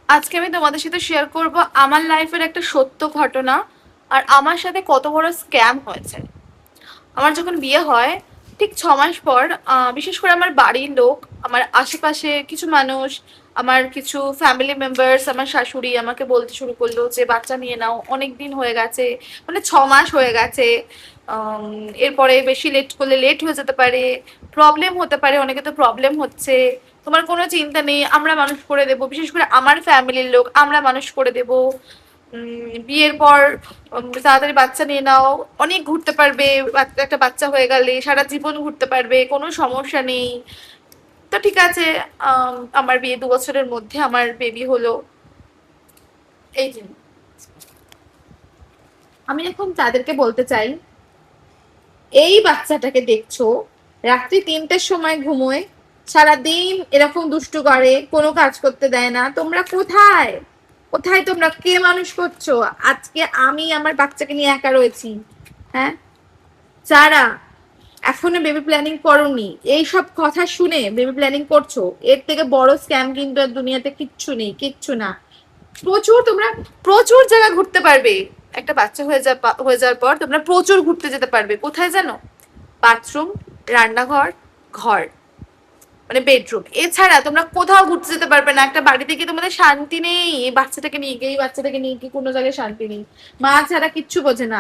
আজকে আমি তোমাদের সাথে শেয়ার করব আমার লাইফের একটা সত্য ঘটনা আর আমার সাথে কত বড় স্ক্যাম হয়েছে। আমার যখন বিয়ে হয় ঠিক 6 মাস পর বিশেষ করে আমার বাড়ির লোক, আমার আশেপাশে কিছু মানুষ, আমার কিছু ফ্যামিলি মেম্বার্স, আমার শাশুড়ি আমাকে বলতে শুরু করলো যে বাচ্চা নিয়ে নাও, অনেক দিন হয়ে গেছে, মানে 6 মাস হয়ে গেছে। এরপরে বেশি লেট করলে লেট হয়ে যেতে পারে, প্রবলেম হতে পারে, অনেকে তো প্রবলেম হচ্ছে, তোমার কোনো চিন্তা নেই, আমরা মানুষ করে দেবো, বিশেষ করে আমার ফ্যামিলির লোক, আমরা মানুষ করে দেবো। বিয়ের পর তাড়াতাড়ি বাচ্চা নিয়ে নাও, অনেক ঘুরতে পারবে, একটা বাচ্চা হয়ে গেলে সারা জীবন ঘুরতে পারবে, কোনো সমস্যা নেই। তো ঠিক আছে, আমার বিয়ে 2 বছরের মধ্যে আমার বেবি হলো। এই যে আমি এখন তাদেরকে বলতে চাই, এই বাচ্চাটাকে দেখছো, রাত্রি 3টের সময় ঘুমোয়, সারাদিন এরকম দুষ্টু করে, কোনো কাজ করতে দেয় না, তোমরা কোথায়? কোথায় তোমরা? কে মানুষ করছো? আজকে আমি আমার বাচ্চাকে নিয়ে একা রয়েছি। হ্যাঁ, যারা এখনো বেবি প্ল্যানিং করোনি, এইসব কথা শুনে বেবি প্ল্যানিং করছো, এর থেকে বড় স্ক্যাম কিন্তু আর দুনিয়াতে কিচ্ছু নেই, কিচ্ছু না। প্রচুর তোমরা, প্রচুর জায়গা ঘুরতে পারবে। একটা বাচ্চা হয়ে যাওয়ার পর তোমরা প্রচুর ঘুরতে যেতে পারবে। কোথায় জানো? বাথরুম, রান্নাঘর, ঘর, মানে বেডরুম, এছাড়া তোমরা কোথাও ঘুরতে যেতে পারবে না। একটা বাড়িতে গিয়ে তোমাদের শান্তি নেই, এই বাচ্চাটাকে নিয়ে গিয়ে, এই বাচ্চাটাকে নিয়ে গিয়ে কোনো জায়গায় শান্তি নেই। মা ছাড়া কিচ্ছু বোঝে না।